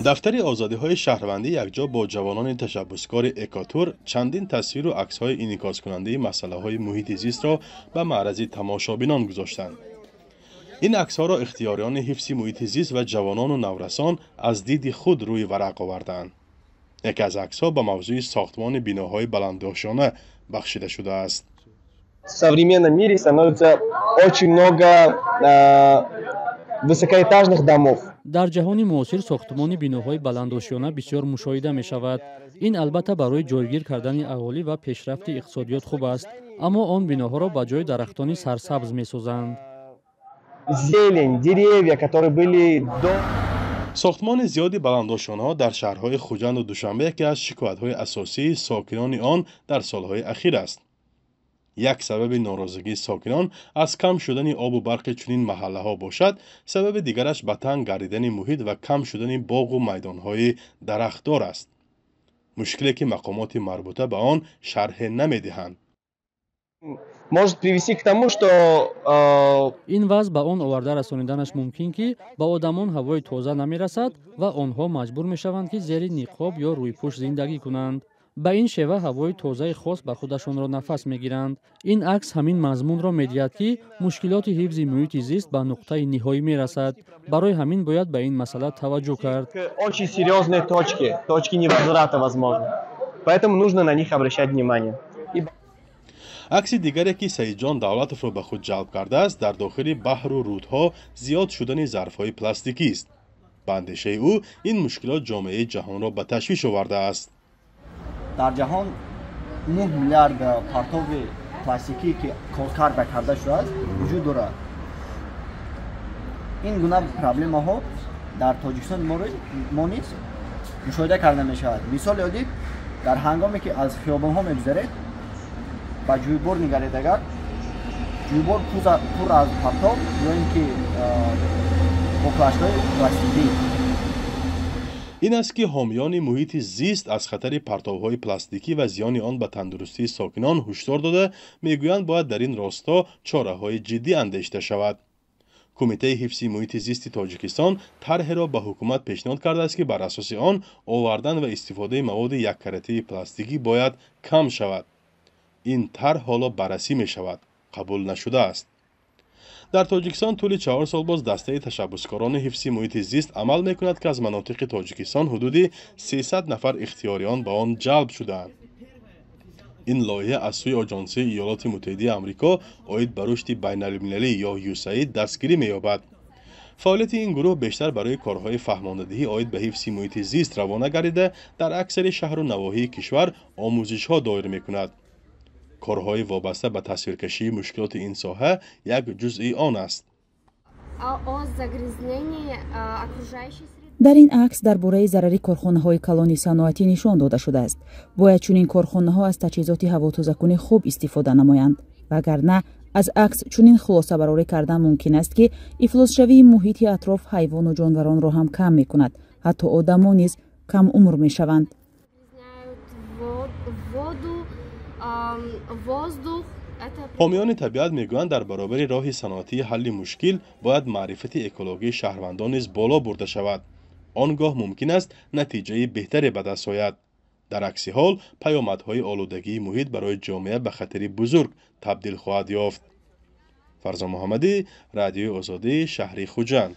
دفتر آزادی‌های شهروندی یکجا با جوانان تشبسکار اکاتور چندین تصویر و عکس‌های انعکاس کننده مسئله‌های محیط زیست را به معرض تماشابینان گذاشتند. این عکس‌ها را اختیاریان حفظ محیط زیست و جوانان و نورسان از دید خود روی ورق آوردند. یکی از عکس‌ها به موضوع ساختمان بناهای بلندآشانه بخشیده شده است. В современном мире становится очень много высокоэтажных домов. در جهان معاصر ساختمان بناهای بلندآشانه بسیار مشاهده می شود. این البته برای جایگیر کردن اهالی و پیشرفت اقتصادیات خوب است، اما آن بناها را به جای درختان سرسبز می سازند. Зелень, деревья, которые были до ساختمان زیادی بلندآشانه‌ها در شهرهای خوجند و دوشنبه یکی از شکایت‌های اساسی ساکنان آن در سالهای اخیر است. یک سبب ناراضگی ساکنان از کم شدن آب و برق چنین محله‌ها باشد، سبب دیگرش به تنگ گردیدن محیط و کم شدن باغ و میدان‌های درختدار است. مشکلی که مقامات مربوطه به آن شرح نمی‌دهند. может привести к тому, что این وضع به آن آورده رسانیدنش ممکن که به آدمان هوای تازه نمی‌رسد و آنها مجبور می‌شوند که زیر نقاب یا روی پوش زندگی کنند. به این شیوه هوای تازه خاص بر خودشان را نفس می‌گیرند. این عکس همین مضمون را می‌دهد که مشکلات حفظ محیط زیست به نقطه نهایی می‌رسد. برای همین باید به این مسئله توجه کرد. очень серьезные точки невозврата возможно. Поэтому нужно на них обращать внимание. عکس دیگری که سعید جان دولتوف را به خود جلب کرده است در داخل بحر و رودها زیاد شدن ظرف‌های پلاستیکی است. به اندیشه او این مشکلات جامعه جهان را به تشویش آورده است. در جهان 9 میلیارد پرتو پلاستیکی که کارکرد کرده شده است وجود دارد. این گونه پرابلم ها در تاجیکستان ما نیز مشاهده کرده می شود. مثال یادید در هنگامی که از خیابان ها میگذرید با جویبار نگرید، اگر جویبار پر از پرتاب یا اینکه با پلاستیک‌های پلاستیکی. این است که حامیان محیط زیست از خطر پرتاب‌های پلاستیکی و زیان آن به تندرستی ساکنان هشدار داده میگویند باید در این راستا چاره‌های جدی اندیشیده شود. کمیته حفظ محیط زیست تاجیکستان طرحی را به حکومت پیشنهاد کرده است که بر اساس آن آوردن و استفاده مواد یک کرته پلاستیکی باید کم شود. این طرح حالا بررسی می شود. قبول نشده است. در تاجیکستان طول 4 سال باز دسته تشبسکاران حفظ محیط زیست عمل می کند که از مناطق تاجیکستان حدود 300 نفر اختیاریان به آن جلب شدند. این لایحه از سوی آژانس ایالات متحده آمریکا عاید به رشد بین‌المللی یا یوساید دستگیری می‌یابد. فعالیت این گروه بیشتر برای کارهای فهماندهی عاید به حفظ محیط زیست روانه گردیده در اکثر شهر و نواحی کشور آموزش‌ها دایر می‌کند. کارهای وابسته به تصویرکشی مشکلات این ساحه یک جزئی آن است. در این عکس درباره ضرری کارخانه‌های کلان صنعتی نشان داده شده است. باید چنین کارخانه‌ها از تجهیزات هواتازه‌کن خوب استفاده نمایند، وگرنه از عکس چنین خلاصه برآوری کردن ممکن است که افلاس‌شوی محیط اطراف حیوان و جانوران را هم کم می‌کند، حتی آدمان نیز کم عمر می‌شوند. حامیان طبیعت میگویند در برابر راه صنعتی حل مشکل باید معرفت اکولوژی شهروندان نیز بالا برده شود. آنگاه ممکن است نتیجه بهتری به دست آید. در عکس حال پیامدهای آلودگی محیط برای جامعه به خطری بزرگ تبدیل خواهد یافت. فرزان محمدی، رادیو آزادی، شهر خوجند.